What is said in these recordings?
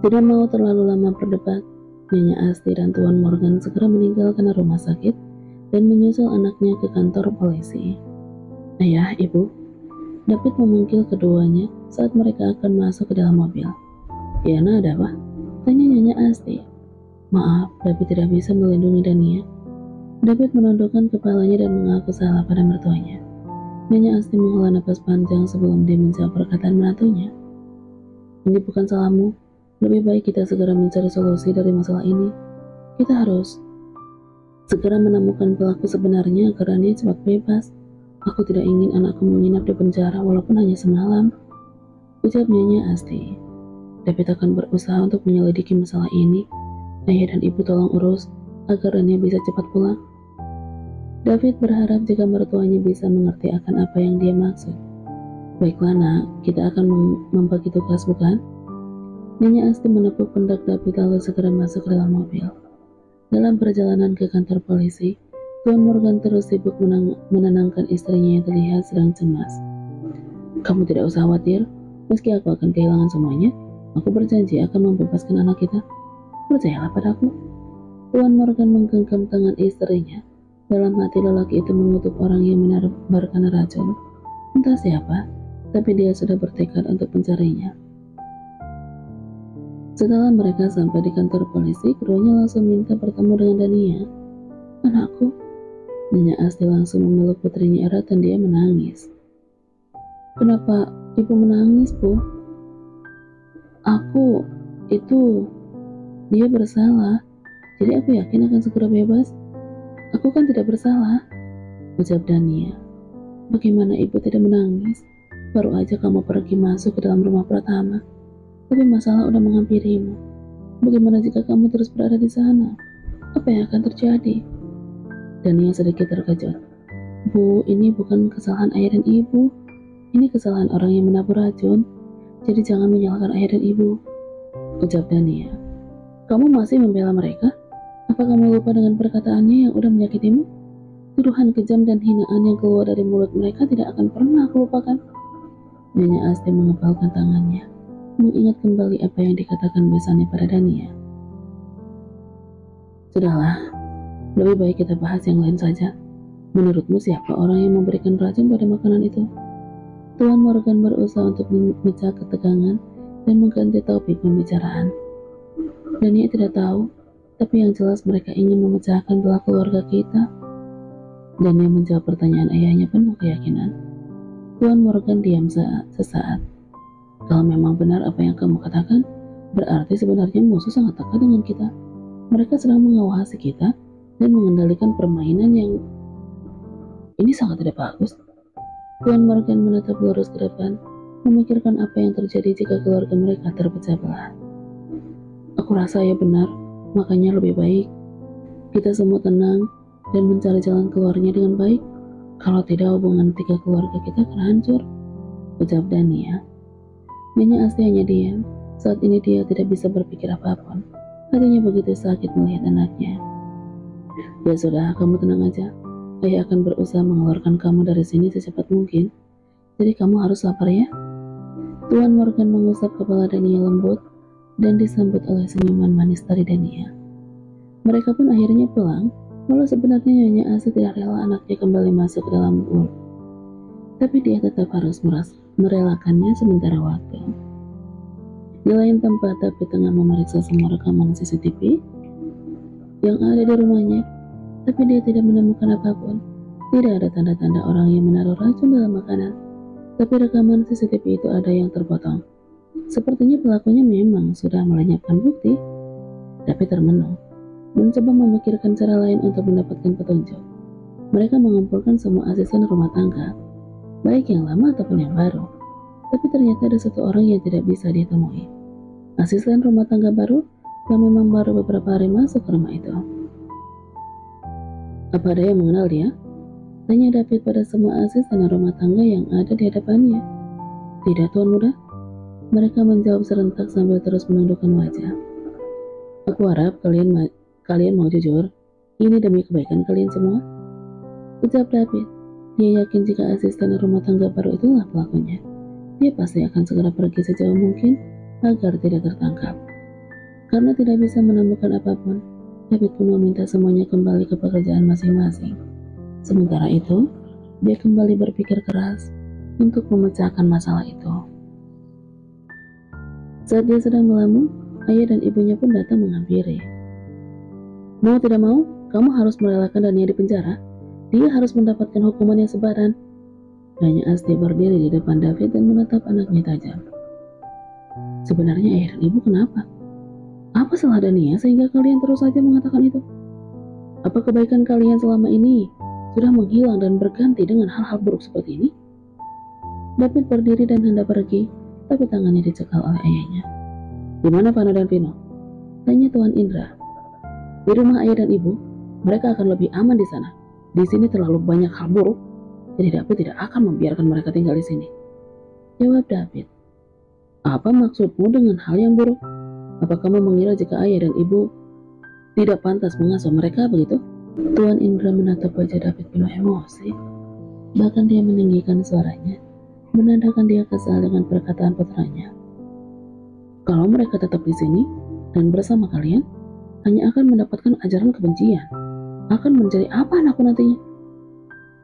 Tidak mau terlalu lama berdebat, Nyonya Asti dan Tuan Morgan segera meninggalkan rumah sakit dan menyusul anaknya ke kantor polisi. Ayah, Ibu, David memanggil keduanya saat mereka akan masuk ke dalam mobil. Yana, ada apa? Tanya Nyonya Asti. Maaf, David tidak bisa melindungi Dania. David menundukkan kepalanya dan mengaku salah pada mertuanya. Nyonya Asti menghela napas panjang sebelum dia menjawab perkataan menantunya. Ini bukan salahmu. Lebih baik kita segera mencari solusi dari masalah ini. Kita harus segera menemukan pelaku sebenarnya agar Dania cepat bebas. Aku tidak ingin anakku menginap di penjara walaupun hanya semalam, ucap Nyonya Asti. David akan berusaha untuk menyelidiki masalah ini. Ayah dan ibu tolong urus agar Dania bisa cepat pulang. David berharap jika mertuanya bisa mengerti akan apa yang dia maksud. Baiklah nak, kita akan membagi tugas bukan? Nyonya Asti menepuk pundak David lalu segera masuk ke dalam mobil. Dalam perjalanan ke kantor polisi, Tuan Morgan terus sibuk menenangkan istrinya yang terlihat sedang cemas. Kamu tidak usah khawatir, meski aku akan kehilangan semuanya, aku berjanji akan membebaskan anak kita. Percayalah padaku. Tuan Morgan menggenggam tangan istrinya. Dalam hati lelaki itu mengutuk orang yang menebarkan racun. Entah siapa, tapi dia sudah bertekad untuk mencarinya. Setelah mereka sampai di kantor polisi, keduanya langsung minta bertemu dengan Dania. Anakku, Nyonya Asti langsung memeluk putrinya erat dan dia menangis. Kenapa ibu menangis, Bu? Dia bersalah, jadi aku yakin akan segera bebas. Aku kan tidak bersalah, ucap Dania. Bagaimana ibu tidak menangis? Baru aja kamu pergi masuk ke dalam rumah Pratama, tapi masalah udah menghampirimu. Bagaimana jika kamu terus berada di sana? Apa yang akan terjadi? Dania sedikit terkejut. Bu, ini bukan kesalahan ayah dan ibu. Ini kesalahan orang yang menabur racun. Jadi jangan menyalahkan ayah dan ibu, ucap Dania. Kamu masih membela mereka? Apa kamu lupa dengan perkataannya yang udah menyakitimu? Tuduhan kejam dan hinaan yang keluar dari mulut mereka tidak akan pernah aku lupakan. Nyonya Asti mengepalkan tangannya, mengingat kembali apa yang dikatakan besannya pada Dania. Sudahlah, lebih baik kita bahas yang lain saja. Menurutmu siapa orang yang memberikan racun pada makanan itu? Tuan Morgan berusaha untuk memecah ketegangan dan mengganti topik pembicaraan. Dania tidak tahu, tapi yang jelas mereka ingin memecahkan belah keluarga kita. Dania menjawab pertanyaan ayahnya penuh keyakinan. Tuan Morgan diam sesaat. Kalau memang benar apa yang kamu katakan, berarti sebenarnya musuh sangat dekat dengan kita. Mereka sedang mengawasi kita dan mengendalikan permainan yang ini sangat tidak bagus. Tuan Morgan menatap lurus ke depan, memikirkan apa yang terjadi jika keluarga mereka terpecah belah. Aku rasa ya benar, makanya lebih baik kita semua tenang dan mencari jalan keluarnya dengan baik. Kalau tidak, hubungan tiga keluarga kita akan hancur, ucap Dania. Nyonya Asti hanya diam. Saat ini dia tidak bisa berpikir apapun. Hatinya begitu sakit melihat anaknya. Ya sudah, kamu tenang aja. Ayah akan berusaha mengeluarkan kamu dari sini secepat mungkin. Jadi kamu harus sabar ya. Tuan Morgan mengusap kepala Dania lembut dan disambut oleh senyuman manis dari Dania. Mereka pun akhirnya pulang, walau sebenarnya Nyonya Asti tidak rela anaknya kembali masuk ke dalam mulut. Tapi dia tetap harus merelakannya sementara waktu. Di lain tempat, David tengah memeriksa semua rekaman CCTV yang ada di rumahnya, tapi dia tidak menemukan apapun. Tidak ada tanda-tanda orang yang menaruh racun dalam makanan, tapi rekaman CCTV itu ada yang terpotong. Sepertinya pelakunya memang sudah melenyapkan bukti. David termenung, mencoba memikirkan cara lain untuk mendapatkan petunjuk. Mereka mengumpulkan semua asisten rumah tangga, baik yang lama ataupun yang baru. Tapi ternyata ada satu orang yang tidak bisa ditemui. Asisten rumah tangga baru yang memang baru beberapa hari masuk ke rumah itu. Apa ada yang mengenal dia? Tanya David pada semua asisten rumah tangga yang ada di hadapannya. Tidak, Tuan Muda. Mereka menjawab serentak sambil terus menundukkan wajah. Aku harap kalian mau jujur. Ini demi kebaikan kalian semua, ucap David. Dia yakin jika asisten rumah tangga baru itulah pelakunya, dia pasti akan segera pergi sejauh mungkin agar tidak tertangkap. Karena tidak bisa menemukan apapun, David pun meminta semuanya kembali ke pekerjaan masing-masing. Sementara itu, dia kembali berpikir keras untuk memecahkan masalah itu. Saat dia sedang melamun, ayah dan ibunya pun datang menghampiri. Mau tidak mau, kamu harus merelakan Dania di penjara. Dia harus mendapatkan hukuman yang sepadan. Nyonya Asti berdiri di depan David dan menatap anaknya tajam. Sebenarnya ayah dan ibu kenapa? Apa salah Dania sehingga kalian terus saja mengatakan itu? Apa kebaikan kalian selama ini sudah menghilang dan berganti dengan hal-hal buruk seperti ini? David berdiri dan hendak pergi, tapi tangannya dicekal oleh ayahnya. Di mana Vano dan Vino? Tanya Tuan Indra. Di rumah ayah dan ibu, mereka akan lebih aman di sana. Di sini terlalu banyak hal buruk, jadi David tidak akan membiarkan mereka tinggal di sini. Jawab David. Apa maksudmu dengan hal yang buruk? Apa kamu mengira jika ayah dan ibu tidak pantas mengasuh mereka begitu? Tuan Indra menatap wajah David penuh emosi. Bahkan dia meninggikan suaranya, menandakan dia kesal dengan perkataan putranya. Kalau mereka tetap di sini dan bersama kalian, hanya akan mendapatkan ajaran kebencian. Akan menjadi apa anakku nantinya?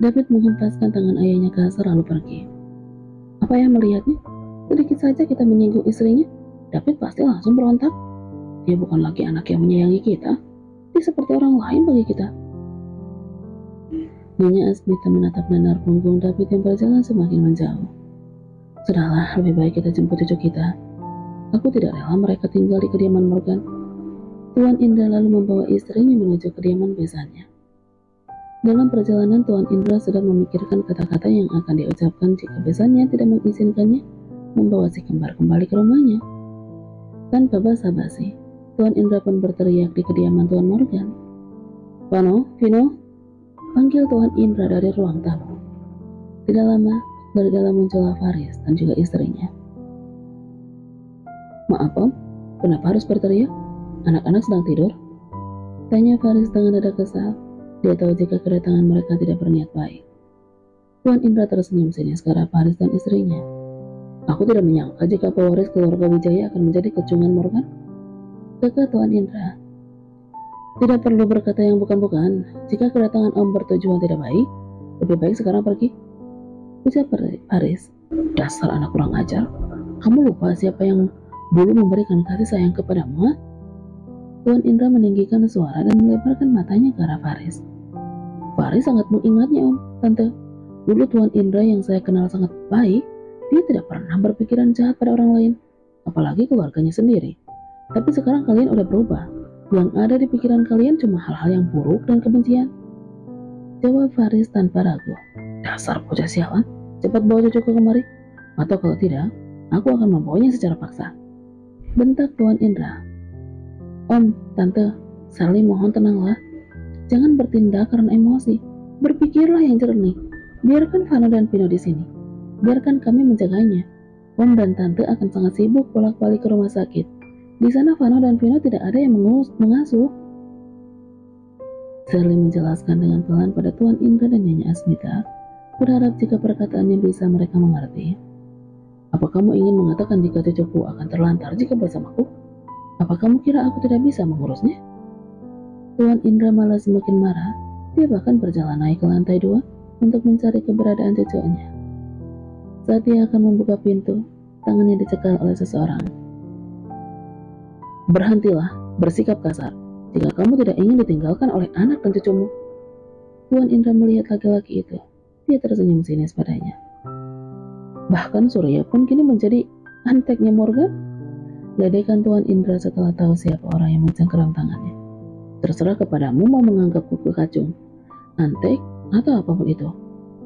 David menghempaskan tangan ayahnya kasar lalu pergi. Apa yang melihatnya? Sedikit saja kita menyinggung istrinya, David pasti langsung berontak. Dia bukan lagi anak yang menyayangi kita. Dia seperti orang lain bagi kita. Nyonya Asmita menatap nanar punggung David yang berjalan semakin menjauh. Sudahlah, lebih baik kita jemput cucu kita. Aku tidak rela mereka tinggal di kediaman Morgan. Tuan Indra lalu membawa istrinya menuju kediaman besannya. Dalam perjalanan, Tuan Indra sedang memikirkan kata-kata yang akan diucapkan jika besannya tidak mengizinkannya membawa si kembar kembali ke rumahnya. Tanpa basa-basi, Tuan Indra pun berteriak di kediaman Tuan Morgan. Vano, Vino, panggil Tuan Indra dari ruang tamu. Tidak lama, dari dalam muncullah Faris dan juga istrinya. Maaf Om, kenapa harus berteriak? Anak-anak sedang tidur? Tanya Faris dengan nada kesal. Dia tahu jika kedatangan mereka tidak berniat baik. Tuan Indra tersenyum sinis ke arah Faris dan istrinya. Aku tidak menyangka jika pewaris keluarga Wijaya akan menjadi kecungan Morgan. Kata Tuan Indra. Tidak perlu berkata yang bukan-bukan. Jika kedatangan Om bertujuan tidak baik, lebih baik sekarang pergi. Ucap Faris. Dasar anak kurang ajar. Kamu lupa siapa yang dulu memberikan kasih sayang kepadamu? Tuan Indra meninggikan suara dan melebarkan matanya ke arah Faris. Faris sangat mengingatnya Om, Tante. Dulu Tuan Indra yang saya kenal sangat baik, dia tidak pernah berpikiran jahat pada orang lain, apalagi keluarganya sendiri. Tapi sekarang kalian udah berubah. Yang ada di pikiran kalian cuma hal-hal yang buruk dan kebencian. Jawab Faris tanpa ragu. Dasar bocah sialan, cepat bawa cucuku kemari. Atau kalau tidak, aku akan membawanya secara paksa. Bentak Tuan Indra. Om, Tante, Sally mohon tenanglah. Jangan bertindak karena emosi. Berpikirlah yang jernih. Biarkan Vano dan Vino di sini. Biarkan kami menjaganya. Om dan Tante akan sangat sibuk bolak-balik ke rumah sakit. Di sana Vano dan Vino tidak ada yang mengasuh. Sally menjelaskan dengan pelan pada Tuan Indra dan Nyonya Asmita, berharap jika perkataannya bisa mereka mengerti. Apa kamu ingin mengatakan jika cucuku akan terlantar jika bersamaku? Apa kamu kira aku tidak bisa mengurusnya? Tuan Indra malah semakin marah. Dia bahkan berjalan naik ke lantai 2 untuk mencari keberadaan cucunya. Saat dia akan membuka pintu, tangannya dicekal oleh seseorang. Berhentilah, bersikap kasar. Jika kamu tidak ingin ditinggalkan oleh anak dan cucumu. Tuan Indra melihat laki-laki itu. Dia tersenyum sinis padanya. Bahkan Surya pun kini menjadi anteknya Morgan. Ledekan Tuan Indra setelah tahu siapa orang yang mencengkeram tangannya. Terserah kepadamu mau menganggapku kekacung, antek, atau apapun itu.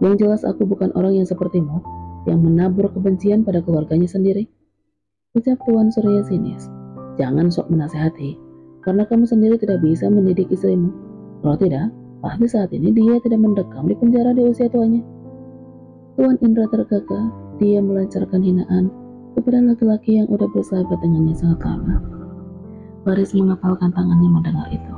Yang jelas aku bukan orang yang sepertimu, yang menabur kebencian pada keluarganya sendiri. Ucap Tuan Surya sinis. Jangan sok menasehati, karena kamu sendiri tidak bisa mendidik istrimu. Kalau tidak, pasti saat ini dia tidak mendekam di penjara di usia tuanya. Tuan Indra terkekeh, dia melancarkan hinaan kepada laki-laki yang udah bersahabat dengannya sangat lama. Faris mengepalkan tangannya mendengar itu.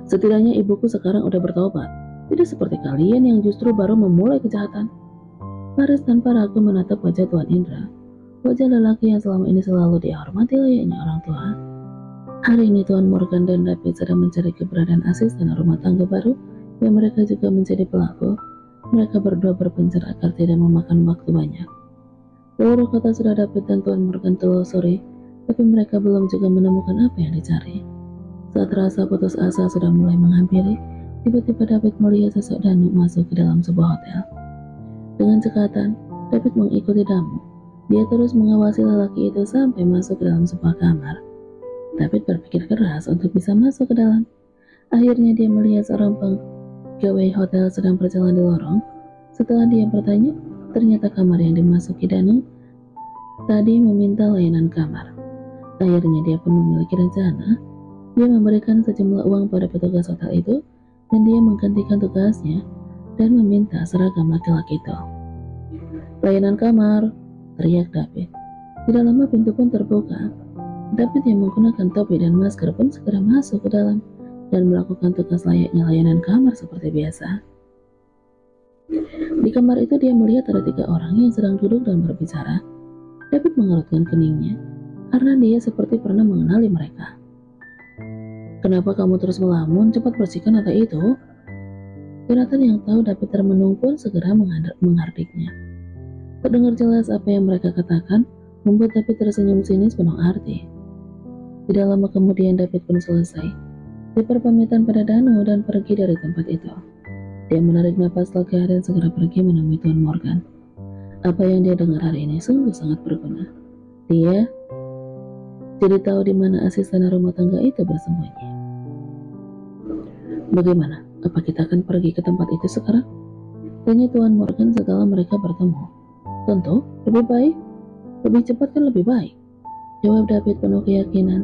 Setidaknya ibuku sekarang udah bertobat, tidak seperti kalian yang justru baru memulai kejahatan. Faris tanpa ragu menatap wajah Tuan Indra. wajah lelaki yang selama ini selalu dia hormati layaknya orang tua. Hari ini Tuan Morgan dan David sedang mencari keberadaan asisten rumah tangga baru yang mereka juga menjadi pelaku. Mereka berdua berpencar agar tidak memakan waktu banyak. Seluruh kota sudah David dan Tuan Morgan telusuri, tapi mereka belum juga menemukan apa yang dicari. Saat rasa putus asa sudah mulai menghampiri, tiba-tiba David melihat sosok Danu masuk ke dalam sebuah hotel. Dengan cekatan, David mengikuti Danu. Dia terus mengawasi lelaki itu sampai masuk ke dalam sebuah kamar. David berpikir keras untuk bisa masuk ke dalam. Akhirnya dia melihat seorang pegawai hotel sedang berjalan di lorong. Setelah dia bertanya, ternyata kamar yang dimasuki Danu tadi meminta layanan kamar. Akhirnya dia pun memiliki rencana. Dia memberikan sejumlah uang pada petugas hotel itu, dan dia menggantikan tugasnya dan meminta seragam laki-laki itu. "Layanan kamar," teriak David. Tidak lama pintu pun terbuka. David yang menggunakan topi dan masker pun segera masuk ke dalam dan melakukan tugas layaknya layanan kamar seperti biasa. Di kamar itu dia melihat ada 3 orang yang sedang duduk dan berbicara. David mengerutkan keningnya karena dia seperti pernah mengenali mereka. "Kenapa kamu terus melamun? Cepat bersihkan lantai itu." Jonathan yang tahu David termenung pun segera menghardiknya. Terdengar jelas apa yang mereka katakan, membuat David tersenyum sinis penuh arti. Tidak lama kemudian David pun selesai. Dia berpamitan pada Danu dan pergi dari tempat itu. Dia menarik napas lega dan segera pergi menemui Tuan Morgan. Apa yang dia dengar hari ini sungguh sangat berguna. Dia jadi tahu di mana asisten rumah tangga itu bersembunyi. "Bagaimana? Apa kita akan pergi ke tempat itu sekarang?" tanya Tuan Morgan setelah mereka bertemu. "Tentu, lebih baik. Lebih cepat kan lebih baik," jawab David penuh keyakinan.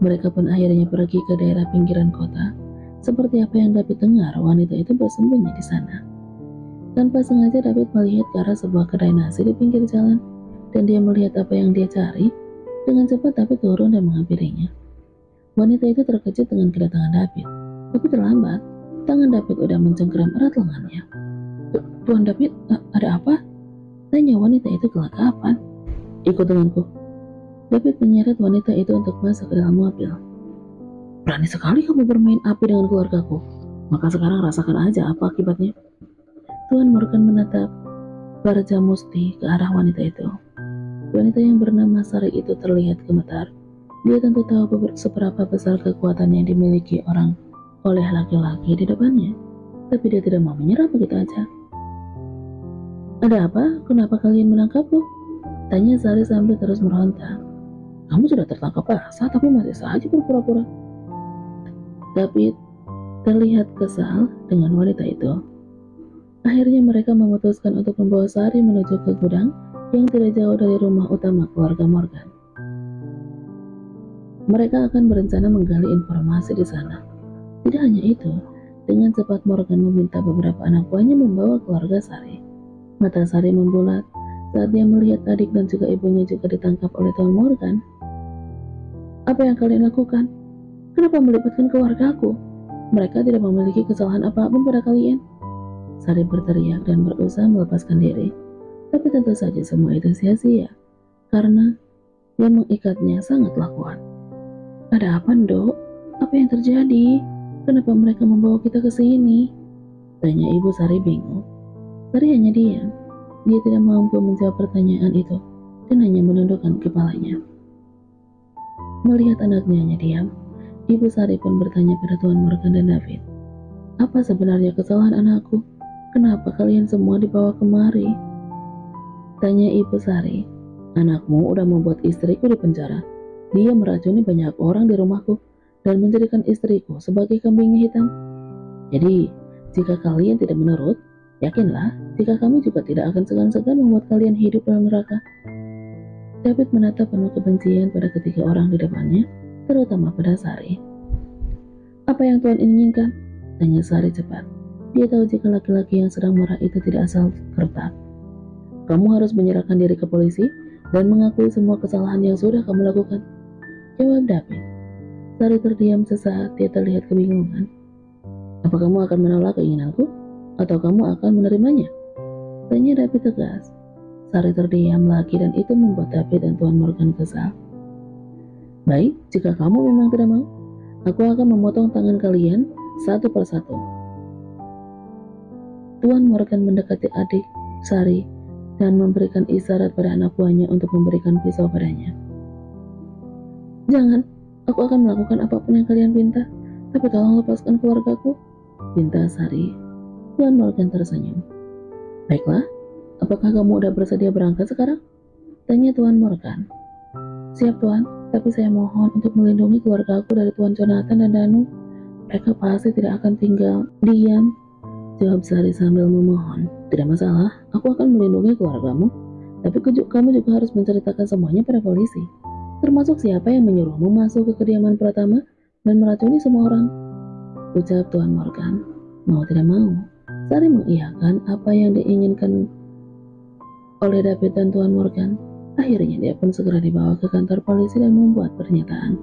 Mereka pun akhirnya pergi ke daerah pinggiran kota. Seperti apa yang David dengar, wanita itu bersembunyi di sana. Tanpa sengaja David melihat ke arah sebuah kedai nasi di pinggir jalan, dan dia melihat apa yang dia cari. Dengan cepat David turun dan menghampirinya. Wanita itu terkejut dengan kedatangan David, tapi terlambat. Tangan David udah mencengkeram erat lengannya. "Tuan David, ada apa?" tanya wanita itu gelagapan. "Ikut denganku." David menyeret wanita itu untuk masuk ke dalam mobil. "Berani sekali kamu bermain api dengan keluargaku. Maka sekarang rasakan aja apa akibatnya." Tuan Morgan menatap Barja Musti ke arah wanita itu. Wanita yang bernama Sari itu terlihat gemetar. Dia tentu tahu seberapa besar kekuatan yang dimiliki orang oleh laki-laki di depannya. Tapi dia tidak mau menyerah begitu aja. "Ada apa? Kenapa kalian menangkapku?" tanya Sari sambil terus meronta. "Kamu sudah tertangkap basah tapi masih saja berpura-pura." David terlihat kesal dengan wanita itu. Akhirnya mereka memutuskan untuk membawa Sari menuju ke gudang yang tidak jauh dari rumah utama keluarga Morgan. Mereka akan berencana menggali informasi di sana. Tidak hanya itu, dengan cepat Morgan meminta beberapa anak buahnya membawa keluarga Sari. Mata Sari membulat saat dia melihat adik dan juga ibunya juga ditangkap oleh Tuan Morgan. "Apa yang kalian lakukan? Kenapa melibatkan keluargaku? Mereka tidak memiliki kesalahan apapun pada kalian." Sari berteriak dan berusaha melepaskan diri. Tapi tentu saja semua itu sia-sia, karena yang mengikatnya sangatlah kuat. "Ada apa, Ndok? Apa yang terjadi? Kenapa mereka membawa kita ke sini?" tanya ibu Sari bingung. Sari hanya diam. Dia tidak mampu menjawab pertanyaan itu dan hanya menundukkan kepalanya. Melihat anaknya hanya diam, ibu Sari pun bertanya pada Tuan Morgan dan David, "Apa sebenarnya kesalahan anakku? Kenapa kalian semua dibawa kemari?" tanya ibu Sari. "Anakmu udah membuat istriku di penjara. Dia meracuni banyak orang di rumahku dan menjadikan istriku sebagai kambing hitam. Jadi, jika kalian tidak menurut, yakinlah jika kami juga tidak akan segan-segan membuat kalian hidup dalam neraka." David menatap penuh kebencian pada ketiga orang di depannya, terutama pada Sari. "Apa yang Tuhan inginkan?" tanya Sari cepat. Dia tahu jika laki-laki yang sedang marah itu tidak asal kertak. "Kamu harus menyerahkan diri ke polisi dan mengakui semua kesalahan yang sudah kamu lakukan," jawab David. Sari terdiam sesaat, dia terlihat kebingungan. "Apa kamu akan menolak keinginanku? Atau kamu akan menerimanya?" tanya David tegas. Sari terdiam lagi dan itu membuat David dan Tuan Morgan kesal. Baik, jika kamu memang tidak mau, aku akan memotong tangan kalian satu persatu. Tuan Morgan mendekati adik Sari dan memberikan isyarat pada anak buahnya untuk memberikan pisau padanya. Jangan, aku akan melakukan apapun yang kalian pinta, tapi tolong lepaskan keluargaku, pinta Sari. Tuan Morgan tersenyum. Baiklah, apakah kamu udah bersedia berangkat sekarang? Tanya Tuan Morgan. Siap Tuan, tapi saya mohon untuk melindungi keluargaku dari Tuan Jonathan dan Danu. Mereka pasti tidak akan tinggal diam, jawab Sari sambil memohon. Tidak masalah, aku akan melindungi keluargamu, tapi kamu juga harus menceritakan semuanya pada polisi, termasuk siapa yang menyuruhmu masuk ke kediaman Pratama dan meracuni semua orang, ucap Tuan Morgan. Mau tidak mau, Sari mengiyakan apa yang diinginkan oleh David dan Tuan Morgan. Akhirnya dia pun segera dibawa ke kantor polisi dan membuat pernyataan.